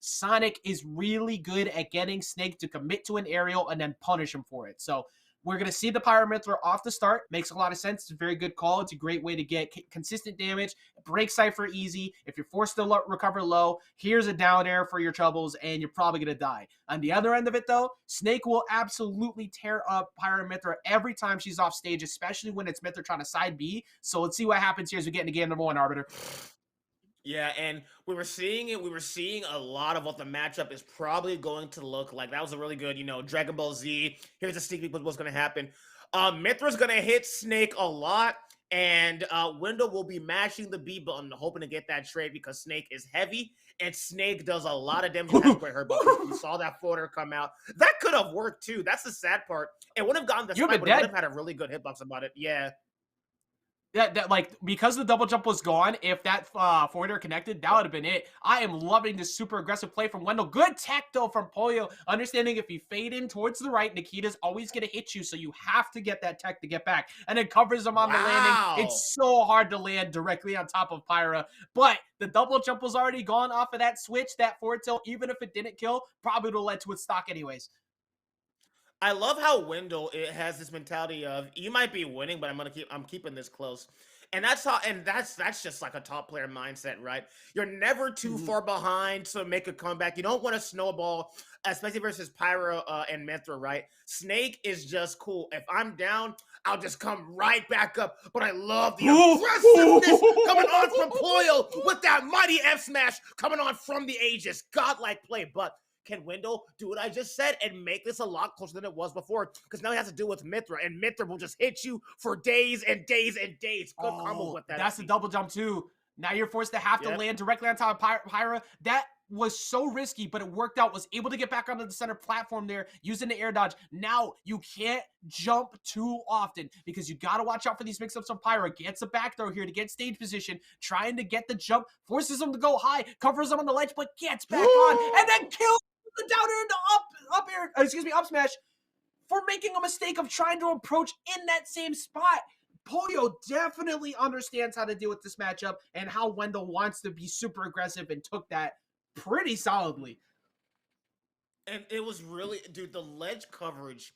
Sonic is really good at getting Snake to commit to an aerial and then punish him for it. So we're going to see the Pyra Mythra off the start. Makes a lot of sense. It's a very good call. It's a great way to get consistent damage. Break Cypher easy. If you're forced to recover low, here's a down air for your troubles, and you're probably going to die. On the other end of it, though, Snake will absolutely tear up Pyra Mythra every time she's off stage, especially when it's Mythra trying to side B. So let's see what happens here as we get into game number 1, Arbiter. Yeah, and we were seeing it. We were seeing a lot of what the matchup is probably going to look like. That was a really good, Dragon Ball Z. Here's a sneak peek of what's going to happen. Mythra's going to hit Snake a lot, and Wendell will be mashing the B button, hoping to get that trade because Snake is heavy, and Snake does a lot of damage. That's where her buttons. We saw that floater come out. That could have worked too. That's the sad part. It would have gotten the spike, but it would have had a really good hitbox about it. Yeah. That like, because the double jump was gone, if that forwarder connected, that would have been it. I am loving this super aggressive play from Wendell. Good tech, though, from Poyo. Understanding if you fade in towards the right, Nikita's always going to hit you, so you have to get that tech to get back. And it covers him on the landing. It's so hard to land directly on top of Pyra. But the double jump was already gone off of that switch, that forward tilt. Even if it didn't kill, probably would have led to its stock anyways. I love how Wendell has this mentality of, you might be winning, but I'm keeping this close. And that's just like a top player mindset, right? You're never too far behind to make a comeback. You don't want to snowball, especially versus Pyra and Mythra, right? Snake is just cool. If I'm down, I'll just come right back up. But I love the aggressiveness coming on from Poyo with that mighty F smash coming on from the Aegis. Godlike play, but can Wendell do what I just said and make this a lot closer than it was before? Because now he has to deal with Mythra, and Mythra will just hit you for days and days and days. Good combo with that. That's the double jump, too. Now you're forced to have to land directly on top of Pyra. That was so risky, but it worked out. Was able to get back onto the center platform there, using the air dodge. Now you can't jump too often because you got to watch out for these mix-ups on Pyra. Gets a back throw here to get stage position, trying to get the jump, forces him to go high, covers him on the ledge, but gets back on, and then kills the down air into up smash for making a mistake of trying to approach in that same spot. Poyo definitely understands how to deal with this matchup and how Wendell wants to be super aggressive, and took that pretty solidly. And it was really, dude, the ledge coverage,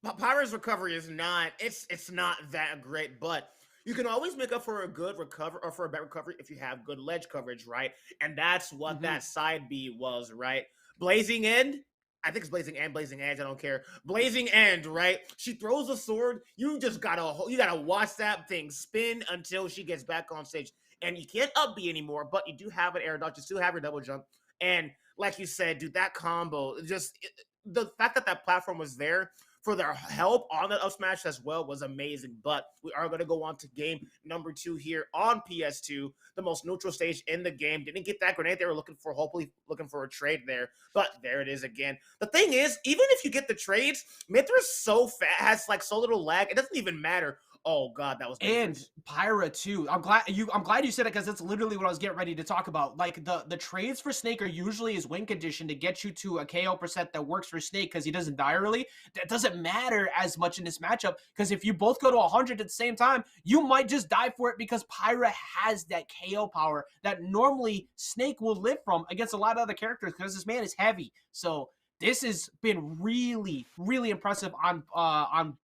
Pyra's recovery is not, it's not that great, but you can always make up for a good recovery or for a bad recovery if you have good ledge coverage, right? And that's what that side B was, right? Blazing End, I think it's Blazing End, Blazing Edge, I don't care. Blazing End, right? She throws a sword, you gotta watch that thing spin until she gets back on stage. And you can't up B anymore, but you do have an air dodge, you still have your double jump. And like you said, dude, that combo, the fact that that platform was there for their help on the up smash as well was amazing. But we are going to go on to game number 2 here on PS2, the most neutral stage in the game. Didn't get that grenade they were looking for, hopefully looking for a trade there. But there it is again. The thing is, even if you get the trades, Mythra's so fast, has like so little lag, it doesn't even matter. Oh God, that was dangerous. And Pyra too. I'm glad you said it, because that's literally what I was getting ready to talk about. Like the trades for Snake are usually his win condition to get you to a KO percent that works for Snake because he doesn't die early. That doesn't matter as much in this matchup, because if you both go to 100 at the same time, you might just die for it because Pyra has that KO power that normally Snake will live from against a lot of other characters because this man is heavy. So this has been really, really impressive on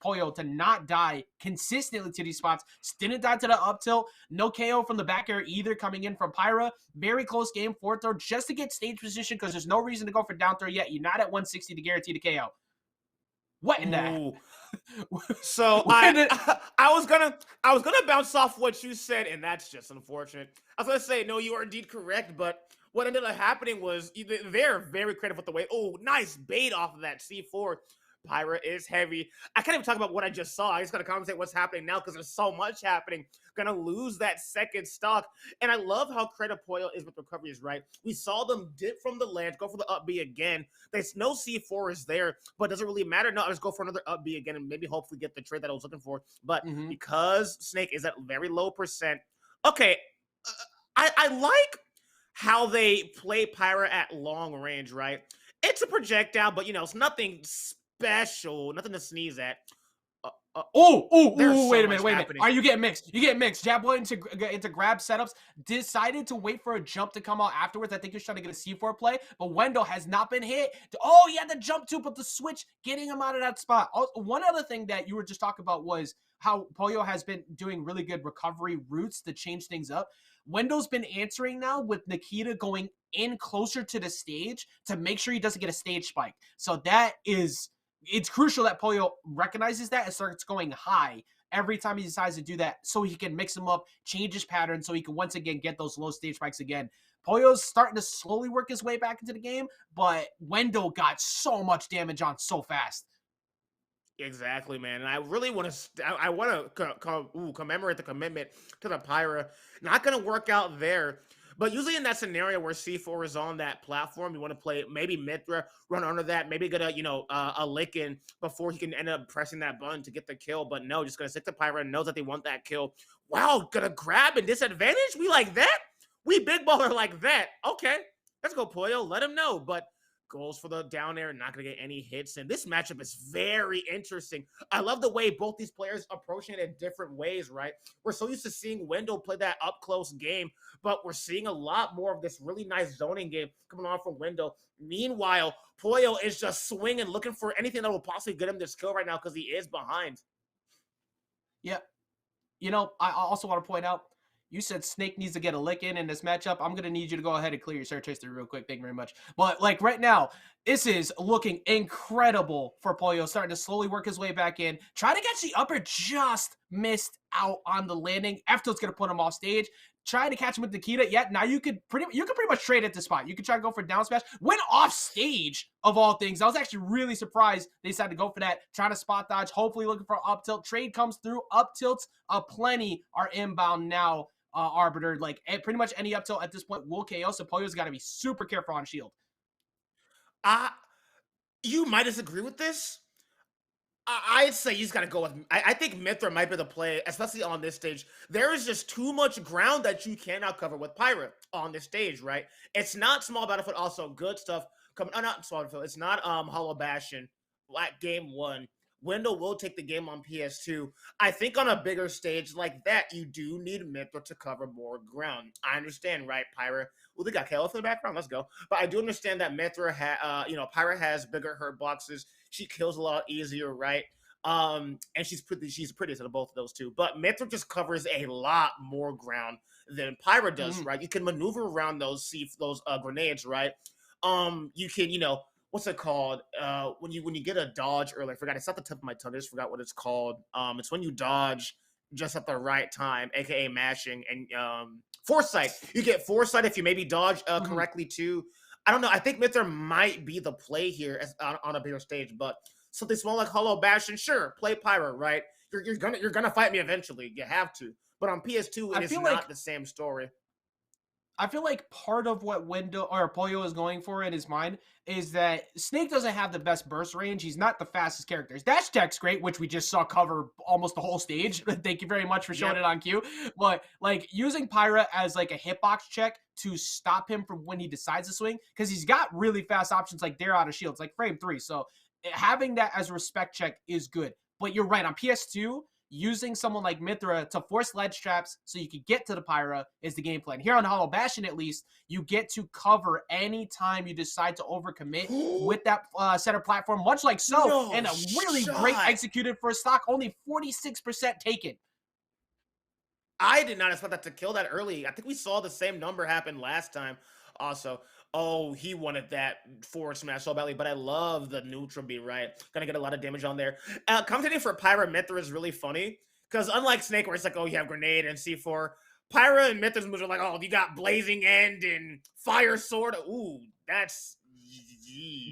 Poyo to not die consistently to these spots. Didn't die to the up tilt. No KO from the back air either coming in from Pyra. Very close game, forward throw just to get stage position because there's no reason to go for down throw yet. You're not at 160 to guarantee the KO. What in that? So I was gonna bounce off what you said, and that's just unfortunate. I was gonna say, no, you are indeed correct, but what ended up happening was they're very creative with the way. Oh, nice bait off of that C4. Pyra is heavy. I can't even talk about what I just saw. I just gotta commentate what's happening now because there's so much happening. Gonna lose that second stock. And I love how creative Poyo is with recoveries, right? We saw them dip from the ledge, go for the up B again. There's no C4 is there, but doesn't really matter. No, I'll just go for another up B again and maybe hopefully get the trade that I was looking for. But because Snake is at very low percent, okay, I like how they play Pyra at long range, right? It's a projectile, but it's nothing special, nothing to sneeze at. There's Oh, so wait a much minute, wait a minute. happening. Are you getting mixed? You get mixed. Jab went into grab setups, decided to wait for a jump to come out afterwards. I think he was trying to get a C4 play, but Wendell has not been hit. Oh, he had the jump too, but the switch getting him out of that spot. One other thing that you were just talking about was how Poyo has been doing really good recovery routes to change things up. Wendell's been answering now with Nikita going in closer to the stage to make sure he doesn't get a stage spike. So it's crucial that Poyo recognizes that and starts going high every time he decides to do that so he can mix them up, change his pattern so he can once again get those low stage spikes again. Poyo's starting to slowly work his way back into the game, but Wendell got so much damage on so fast. Exactly, man. And I really want to. I want to commemorate the commitment to the Pyra. Not going to work out there, but usually in that scenario where C4 is on that platform, you want to play maybe Mythra, run under that, maybe get a lick in before he can end up pressing that button to get the kill. But no, just going to stick to Pyra and knows that they want that kill. Wow, gonna grab and disadvantage? We like that? We big baller like that? Okay, let's go, Poyo. Let him know, but. Goes for the down air, not going to get any hits. And this matchup is very interesting. I love the way both these players approaching it in different ways, right? We're so used to seeing Wendell play that up close game, but we're seeing a lot more of this really nice zoning game coming on from Wendell. Meanwhile, Poyo is just swinging, looking for anything that will possibly get him this kill right now because he is behind. Yeah. I also want to point out, you said Snake needs to get a lick in this matchup. I'm going to need you to go ahead and clear your search history real quick. Thank you very much. But like right now, this is looking incredible for Poyo, starting to slowly work his way back in. Trying to catch the upper, just missed out on the landing. Eftel's going to put him off stage. Trying to catch him with Nikita. Yeah, now you could pretty much trade at this spot. You could try to go for down smash. Went off stage of all things. I was actually really surprised they decided to go for that. Trying to spot dodge. Hopefully looking for up tilt. Trade comes through. Up tilts plenty are inbound now. Arbiter, like pretty much any up tilt at this point will KO. So Poyo's got to be super careful on shield. You might disagree with this. I'd say he's got to go with. I think Mythra might be the play, especially on this stage. There is just too much ground that you cannot cover with Pyra on this stage, right? It's not small battlefield, also good stuff coming. Oh, not small battlefield. It's not Hollow Bastion. Like game one, Wendell will take the game on PS2. I think on a bigger stage like that, you do need Mythra to cover more ground. I understand, right, Pyra? Well, they got Kayla in the background. Let's go. But I do understand that Mythra, Pyra has bigger hurt boxes. She kills a lot easier, right? And she's pretty to the both of those two. But Mythra just covers a lot more ground than Pyra does, right? You can maneuver around those grenades, right? You can, what's it called? When you get a dodge early, I forgot. It's not the tip of my tongue. I just forgot what it's called. It's when you dodge just at the right time, aka mashing, and foresight. You get foresight if you maybe dodge correctly too. I don't know. I think Mythra might be the play here on a bigger stage, but something small like Hollow Bastion, sure, play Pyra, right? You're gonna fight me eventually. You have to. But on PS2, it is not the same story. I feel like part of what Wendell or Poyo is going for in his mind is that Snake doesn't have the best burst range. He's not the fastest character. His dash attack's great, which we just saw cover almost the whole stage. Thank you very much for showing it on cue. But like using Pyra as like a hitbox check to stop him from when he decides to swing, because he's got really fast options like Dare out of shields, like frame 3. So having that as a respect check is good. But you're right, on PS2, using someone like Mythra to force ledge traps so you can get to the Pyra is the game plan. Here on Hollow Bastion, at least, you get to cover anytime you decide to overcommit with that center platform, much like so, and a really great executed first stock, only 46% taken. I did not expect that to kill that early. I think we saw the same number happen last time also. Oh, he wanted that forward smash so badly, but I love the neutral beat, right? Gonna get a lot of damage on there. Commentating for Pyra Mythra is really funny, because unlike Snake, where it's like, oh, you have Grenade and C4, Pyra and Mythra's moves are like, oh, you got Blazing End and Fire Sword. Ooh, that's...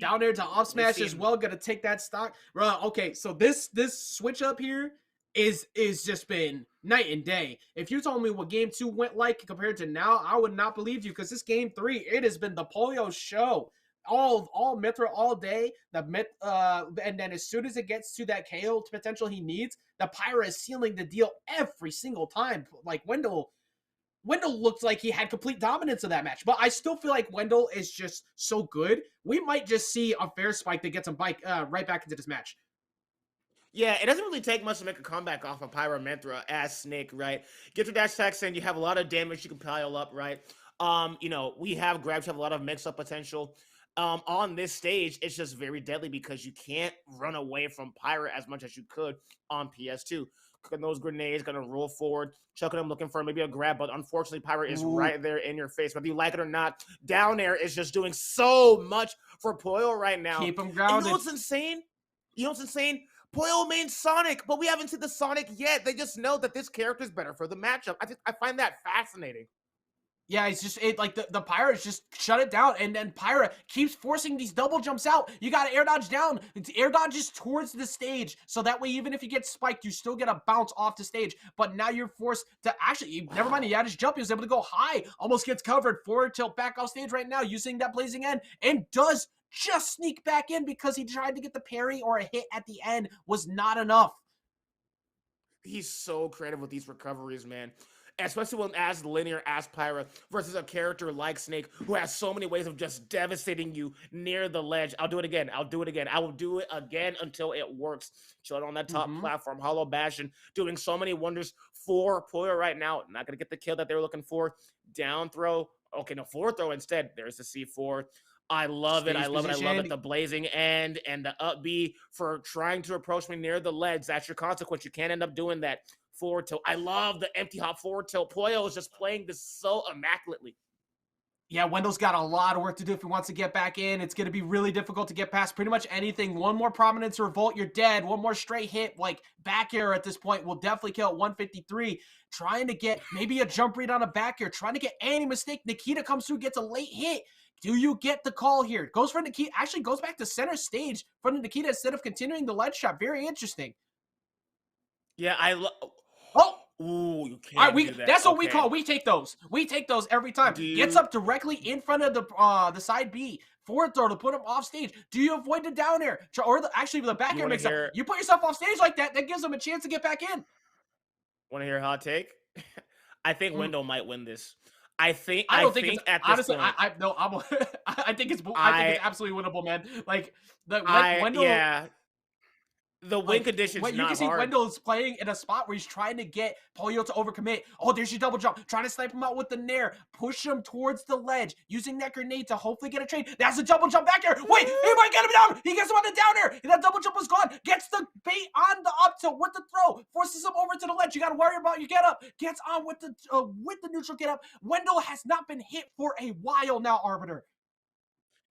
Down there to up smash as well, gonna take that stock. Okay, so this switch up here is just been night and day. If you told me what game 2 went like compared to now, I would not believe you, because this game 3, it has been the Poyo show. All Mythra all day. And then as soon as it gets to that KO potential he needs, the Pyra is sealing the deal every single time. Like Wendell looked like he had complete dominance of that match, but I still feel like Wendell is just so good. We might just see a fair spike that gets him right back into this match. Yeah, it doesn't really take much to make a comeback off of Pyra Mythra as Snake, right? Get your dash attacks in, you have a lot of damage you can pile up, right? We have grabs, you have a lot of mix-up potential. On this stage, it's just very deadly because you can't run away from Pyra as much as you could on PS2. Cooking those grenades, gonna roll forward, chucking them, looking for maybe a grab, but unfortunately, Pyra is Ooh, right there in your face. Whether you like it or not, down air is just doing so much for Poyo right now. keep him And you know grounded. what's insane? You know what's insane? Poyo main Sonic, but we haven't seen the Sonic yet. They just know that this character is better for the matchup. I find that fascinating. Yeah, it's just like the Pyra just shut it down, and then Pyra keeps forcing these double jumps out. You got to air dodge down. It's air dodges towards the stage, so that way even if you get spiked, you still get a bounce off the stage. But now you're forced to actually never mind. He had his jump. He was able to go high, almost gets covered. Forward tilt back off stage right now using that blazing end, and does just sneak back in because he tried to get the parry or a hit at the end was not enough. He's so creative with these recoveries, man. Especially when as linear as Pyra versus a character like Snake who has so many ways of just devastating you near the ledge. I'll do it again. I'll do it again. I will do it again until it works. Chilling on that top platform, Hollow Bastion, doing so many wonders for Poyo right now. Not gonna get the kill that they were looking for. Down throw. Okay, no, forward throw instead. There's the C4. I love it. I Stage love it. I love it. position. The blazing end and the up B for trying to approach me near the ledge. That's your consequence. You can't end up doing that. Forward tilt. I love the empty hop forward tilt. Poyo is just playing this so immaculately. Yeah, Wendell's got a lot of work to do if he wants to get back in. It's going to be really difficult to get past pretty much anything. One more prominence revolt, you're dead. One more straight hit, like back air at this point, will definitely kill at 153. Trying to get maybe a jump read on a back air, trying to get any mistake. Nikita comes through, gets a late hit. Do you get the call here? Goes for Nikita, actually goes back to center stage for Nikita instead of continuing the ledge shot. Very interesting. Yeah, I love. Oh, Ooh, you all right, can't do that. that's what we Okay. call. We take those. We take those every time. Gets Dude, up directly in front of the side B. Forward throw to put him off stage. Do you avoid the down air? Or actually the back you air want to mix up. hear You put yourself off stage like that, that gives him a chance to get back in. a hot take? I think Mm, Wendell might win this. I think I I don't think it's think at this honestly. point, I no. I'm. I think it's I absolutely winnable, man. Like the I Wendell. yeah, the win Like, condition's what you can not see hard. Wendell is playing in a spot where he's trying to get Poyo to overcommit. Oh, there's your double jump. Trying to snipe him out with the nair. Push him towards the ledge. Using that grenade to hopefully get a trade. That's a double jump back there. Wait, he might get him down. He gets him on the down air. And that double jump was gone. Gets the bait on the up tilt with the throw. Forces him over to the ledge. You got to worry about your get up. Gets on with the neutral get up. Wendell has not been hit for a while now, Arbiter.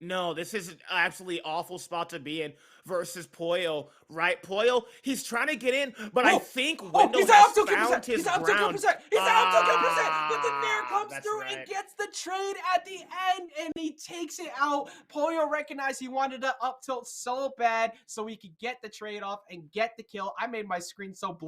No, this is an absolutely awful spot to be in versus Poyo, right? Poyo, he's trying to get in, but I Oh, think oh, Wendell he's has out to kill found percent. his He's out to kill ground. percent. He's out to kill percent. But the nair comes That's through and right. gets the trade at the end, and he takes it out. Poyo recognized he wanted to up tilt so bad so he could get the trade off and get the kill. I made my screen so blue.